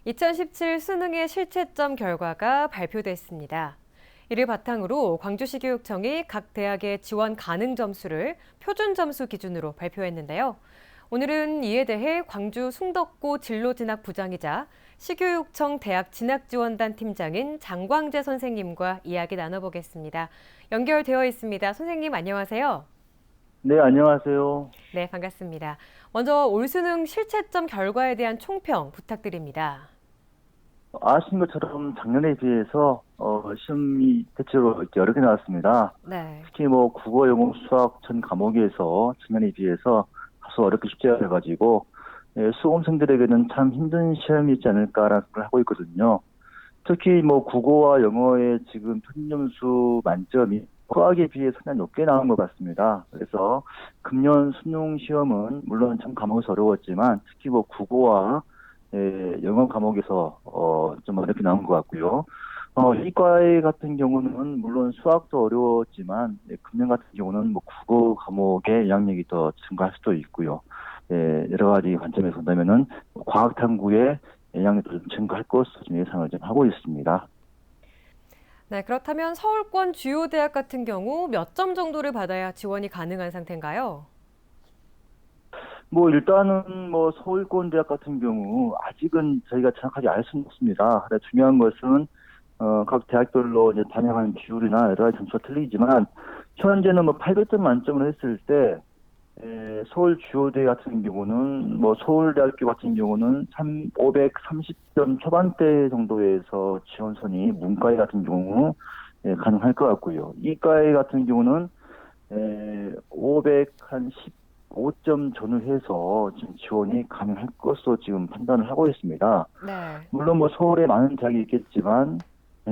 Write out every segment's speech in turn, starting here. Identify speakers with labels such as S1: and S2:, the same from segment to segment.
S1: 2017 수능의 실채점 결과가 발표됐습니다. 이를 바탕으로 광주시교육청이 각 대학의 지원 가능 점수를 표준 점수 기준으로 발표했는데요. 오늘은 이에 대해 광주 숭덕고 진로진학부장이자 시교육청 대학진학지원단 팀장인 장광재 선생님과 이야기 나눠보겠습니다. 연결되어 있습니다. 선생님 안녕하세요.
S2: 네, 안녕하세요.
S1: 네, 반갑습니다. 먼저 올 수능 실채점 결과에 대한 총평 부탁드립니다.
S2: 아시는 것처럼 작년에 비해서 시험이 대체로 이렇게 여러 개 나왔습니다.
S1: 네.
S2: 특히 뭐 국어, 영어, 수학 전 과목에서 작년에 비해서 다소 어렵게 숙제가 돼가지고 수험생들에게는 참 힘든 시험이지 않을까라는 생각을 하고 있거든요. 특히 뭐 국어와 영어의 지금 평균점수 만점이 수학에 비해 상당히 높게 나온 것 같습니다. 그래서 금년 수능 시험은 물론 참 과목에서 어려웠지만 특히 뭐 국어와 영어 과목에서 좀 어렵게 나온 것 같고요. 이과의 같은 경우는 물론 수학도 어려웠지만 금년 같은 경우는 뭐 국어 과목의 영향력이 더 증가할 수도 있고요. 여러 가지 관점에서 본다면은 과학 탐구의 영향력도 좀 증가할 것으로 좀 예상을 좀 하고 있습니다.
S1: 네, 그렇다면 서울권 주요 대학 같은 경우 몇 점 정도를 받아야 지원이 가능한 상태인가요?
S2: 뭐 일단은 뭐 서울권 대학 같은 경우 아직은 저희가 정확하게 알 수는 없습니다. 근데 중요한 것은 각 대학별로 이제 반영하는 비율이나 여러 가지 점수가 틀리지만 현재는 뭐 800점 만점을 했을 때 서울 주요대 같은 경우는 뭐 서울대학교 같은 경우는 530점 초반대 정도에서 지원선이 문과에 같은 경우 가능할 것 같고요. 이과에 같은 경우는 515점 전후해서 지금 지원이 가능할 것으로 지금 판단을 하고 있습니다.
S1: 네.
S2: 물론 뭐 서울에 많은 대학이 있겠지만 에,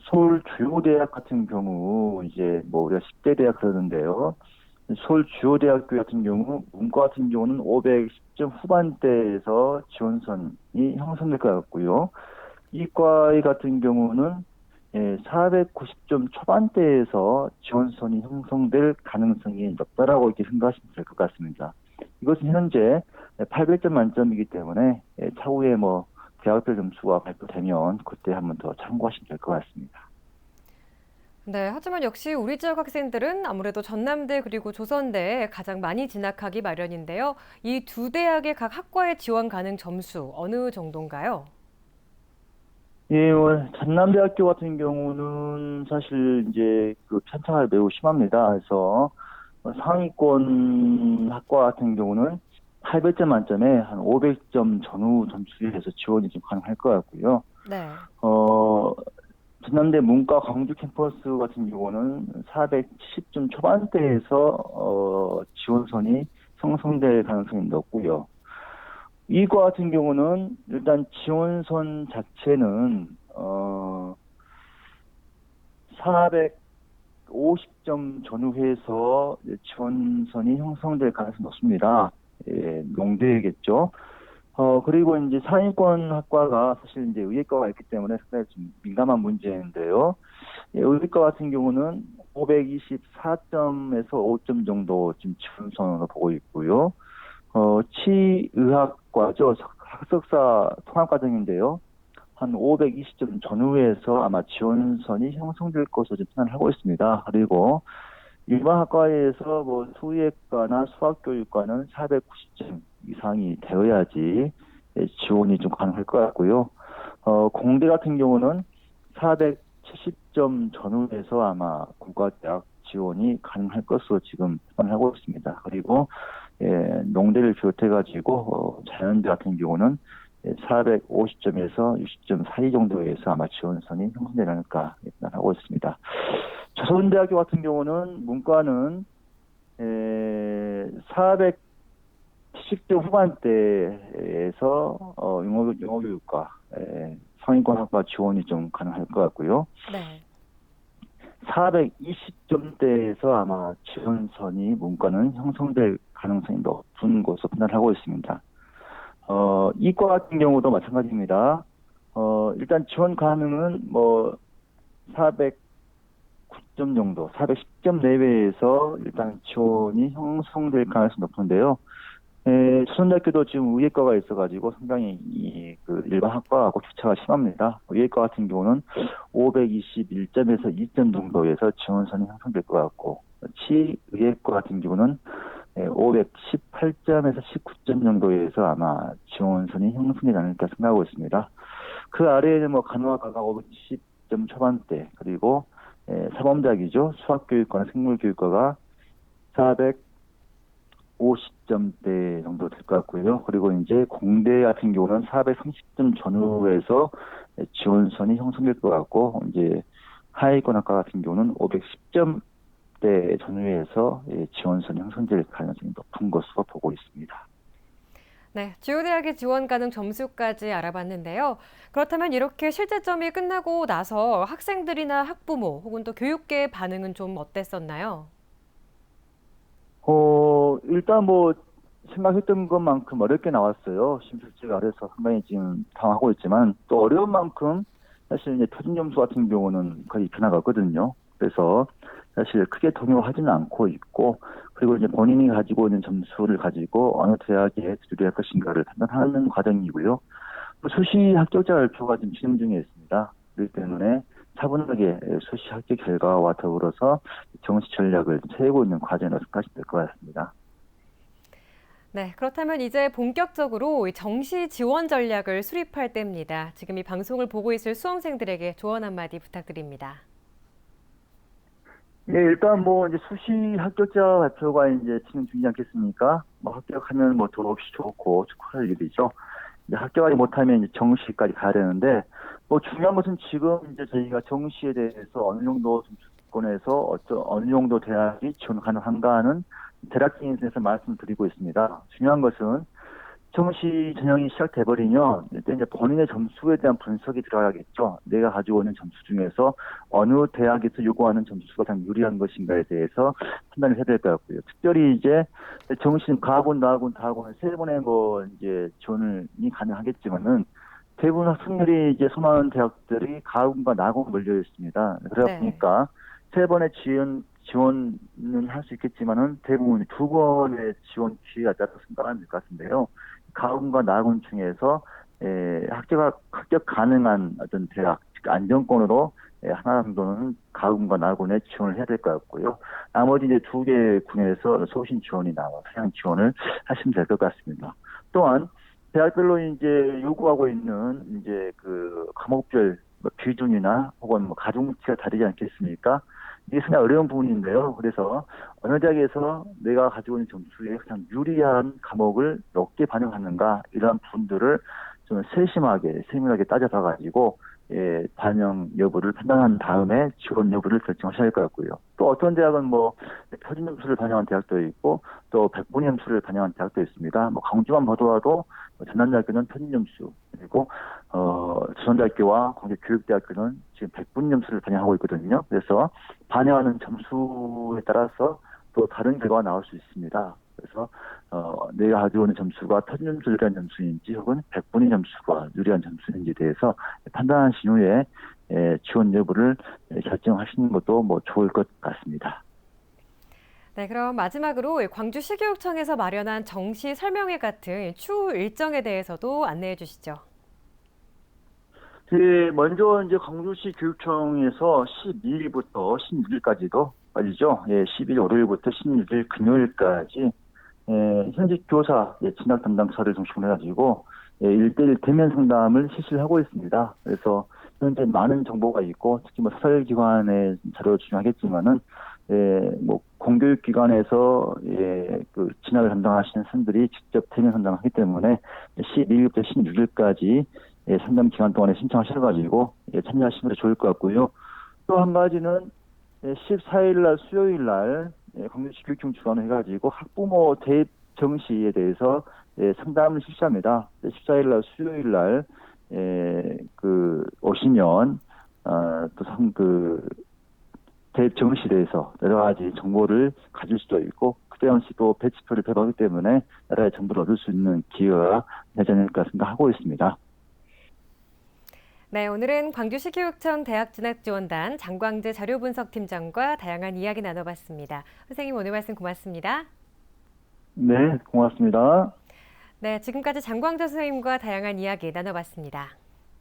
S2: 서울 주요대학 같은 경우 이제 뭐 우리가 10대 대학 그러는데요. 서울 주요대학교 같은 경우 문과 같은 경우는 510점 후반대에서 지원선이 형성될 것 같고요. 이과의 같은 경우는 490점 초반대에서 지원선이 형성될 가능성이 높다라고 이렇게 생각하시면 될 것 같습니다. 이것은 현재 800점 만점이기 때문에 차후에 뭐 대학별 점수가 발표되면 그때 한번 더 참고하시면 될 것 같습니다.
S1: 네, 하지만 역시 우리 지역 학생들은 아무래도 전남대 그리고 조선대에 가장 많이 진학하기 마련인데요. 이 두 대학의 각 학과의 지원 가능 점수 어느 정도인가요?
S2: 예, 전남대학교 같은 경우는 사실 이제 그 편차가 매우 심합니다. 그래서 상위권 학과 같은 경우는 800점 만점에 한 500점 전후 점수에서 지원이 좀 가능할 것 같고요.
S1: 네.
S2: 어, 전남대 문과 광주 캠퍼스 같은 경우는 470점 초반대에서 지원선이 형성될 가능성이 높고요. 이과 같은 경우는 일단 지원선 자체는 450점 전후해서 지원선이 형성될 가능성이 높습니다. 명대겠죠. 그리고 이제 상위권 학과가 사실 이제 의예과가 있기 때문에 상당히 좀 민감한 문제인데요. 의예과 같은 경우는 524점에서 5점 정도 지금 지원선으로 보고 있고요. 치의학과죠. 학석사 통합과정인데요. 한 520점 전후에서 아마 지원선이 형성될 것으로 지금 판단하고 있습니다. 그리고 일반 학과에서 뭐 수의학과나 수학교육과는 490점 이상이 되어야지 지원이 좀 가능할 것 같고요. 공대 같은 경우는 470점 전후에서 아마 공과대학 지원이 가능할 것으로 지금 판단하고 있습니다. 그리고 농대를 비롯해가지고 자연대 같은 경우는 450점에서 60점 사이 정도에서 아마 지원선이 형성되지 않을까 판단하고 있습니다. 조선대학교 같은 경우는 문과는 470점 후반대에서 영어교육과 성인권 학과 지원이 좀 가능할 것 같고요.
S1: 네.
S2: 420점대에서 아마 지원선이 문과는 형성될 가능성이 높은 것으로 판단하고 있습니다. 이과 같은 경우도 마찬가지입니다. 일단 지원 가능은 뭐 409점 정도, 410점 내외에서 일단 지원이 형성될 가능성이 높은데요. 조선대학교도 지금 의예과가 있어가지고 상당히 일반 학과하고 격차가 심합니다. 의예과 같은 경우는 521점에서 2점 정도에서 지원선이 형성될 것 같고, 치의예과 같은 경우는 518점에서 19점 정도에서 아마 지원선이 형성되지 않을까 생각하고 있습니다. 그 아래에는 뭐 간호학과가 510점 초반대, 그리고 사범작이죠. 수학교육과나 생물교육과가 450점대 정도 될 것 같고요. 그리고 이제 공대 같은 경우는 430점 전후에서 지원선이 형성될 것 같고, 이제 하위권학과 같은 경우는 510점대 전후에서 지원선이 형성될 가능성이 높은 것으로 보고 있습니다.
S1: 네, 주요 대학의 지원 가능 점수까지 알아봤는데요. 그렇다면 이렇게 실제점이 끝나고 나서 학생들이나 학부모 혹은 또 교육계의 반응은 좀 어땠었나요?
S2: 일단 뭐 생각했던 것만큼 어렵게 나왔어요. 심술지가 아래서 상당히 지금 당하고 있지만, 또 어려운 만큼 사실 이제 표준 점수 같은 경우는 거의 변화가 없거든요. 그래서 사실 크게 동요하지는 않고 있고, 그리고 이제 본인이 가지고 있는 점수를 가지고 어느 대학에 들어야 할 것인가를 판단하는 과정이고요. 또 수시 합격자 발표가 지금 진행 중에 있습니다. 그렇기 때문에 차분하게 수시 합격 결과와 더불어서 정시 전략을 세우고 있는 과정이라고 생각하시면 될 것 같습니다.
S1: 네, 그렇다면 이제 본격적으로 이 정시 지원 전략을 수립할 때입니다. 지금 이 방송을 보고 있을 수험생들에게 조언 한마디 부탁드립니다.
S2: 예, 일단 뭐 이제 수시 합격자 발표가 이제 진행 중이지 않겠습니까? 뭐 합격하면 뭐 더없이 좋고 축하할 일이죠. 이제 합격하지 못하면 이제 정시까지 가야 되는데, 뭐 중요한 것은 지금 이제 저희가 정시에 대해서 어느 정도 점수권에서 어느 정도 대학이 지원 가능한가 하는 대략 진에서 말씀드리고 있습니다. 중요한 것은 정시 전형이 시작돼버리면 일단 이제 본인의 점수에 대한 분석이 들어가겠죠. 내가 가지고 있는 점수 중에서 어느 대학에서 요구하는 점수가 가장 유리한 것인가에 대해서 판단을 해야 될 것 같고요. 특별히 이제 정시 가학원, 나학원, 다학원 세 번의 뭐 이제 지원이 가능하겠지만은 대부분 학생들이 이제 선호하는 대학들이 가학원과 나학원 몰려 있습니다. 그러다
S1: 네.
S2: 보니까 세 번의 지원은 할 수 있겠지만은 대부분 두 번의 지원 기회가 있다고 생각하면 될 것 같은데요. 가학원과 나학원 중에서 합격 가능한 어떤 대학, 즉 안정권으로 하나 정도는 가학원과 나학원에 지원을 해야 될 것 같고요. 나머지 이제 두 개 군에서 소신 지원이 나와 서양 지원을 하시면 될 것 같습니다. 또한 대학별로 이제 요구하고 있는 이제 그 과목별 뭐 비중이나 혹은 뭐 가중치가 다르지 않겠습니까? 이게 상당히 어려운 부분인데요. 그래서 어느 대학에서 내가 가지고 있는 점수에 가장 유리한 과목을 높게 반영하는가, 이러한 부분들을 좀 세심하게 세밀하게 따져봐가지고 반영 여부를 판단한 다음에 지원 여부를 결정하셔야 할 것 같고요. 또 어떤 대학은 뭐 표준 점수를 반영한 대학도 있고 또 백분위 점수를 반영한 대학도 있습니다. 뭐 광주만 보더라도 전남대학교는 표준 점수, 그리고 조선대학교와 광주교육대학교는 지금 백분위 점수를 반영하고 있거든요. 그래서 반영하는 점수에 따라서 또 다른 결과가 나올 수 있습니다. 그래서 내가 가지고 있는 점수가 표준 점수 유리한 점수인지 혹은 백분위 점수가 유리한 점수인지에 대해서 판단하신 후에 지원 여부를 결정하시는 것도 뭐 좋을 것 같습니다.
S1: 네, 그럼 마지막으로 광주시교육청에서 마련한 정시 설명회 같은 추후 일정에 대해서도 안내해 주시죠.
S2: 먼저 이제 광주시 교육청에서 12일부터 16일까지도 말이죠. 12일 월요일부터 16일 금요일까지 현직 교사 진학 담당사를 중심으로 해가지고 1대1 대면 상담을 실시를 하고 있습니다. 그래서 현재 많은 정보가 있고, 특히 뭐 사설기관의 자료 중요하겠지만은 뭐 공교육기관에서 그 진학을 담당하시는 분들이 직접 대면 상담하기 때문에 12일부터 16일까지 상담 기간 동안에 신청하셔가지고 참여하시면 좋을 것 같고요. 또 한 가지는 14일 날 수요일 날 광주시 교육청 주관을 해가지고 학부모 대입 정시에 대해서 상담을 실시합니다. 14일 날 수요일 날 그 오시면 또그 대입 정시에 대해서 여러 가지 정보를 가질 수도 있고, 그때 당시 또 배치표를 배포하기 때문에 여러 가지 정보를 얻을 수 있는 기회가 되지 않을까 생각하고 있습니다.
S1: 네, 오늘은 광주시교육청 대학진학지원단 장광재 자료분석팀장과 다양한 이야기 나눠봤습니다. 선생님 오늘 말씀 고맙습니다.
S2: 네, 고맙습니다.
S1: 네, 지금까지 장광재 선생님과 다양한 이야기 나눠봤습니다.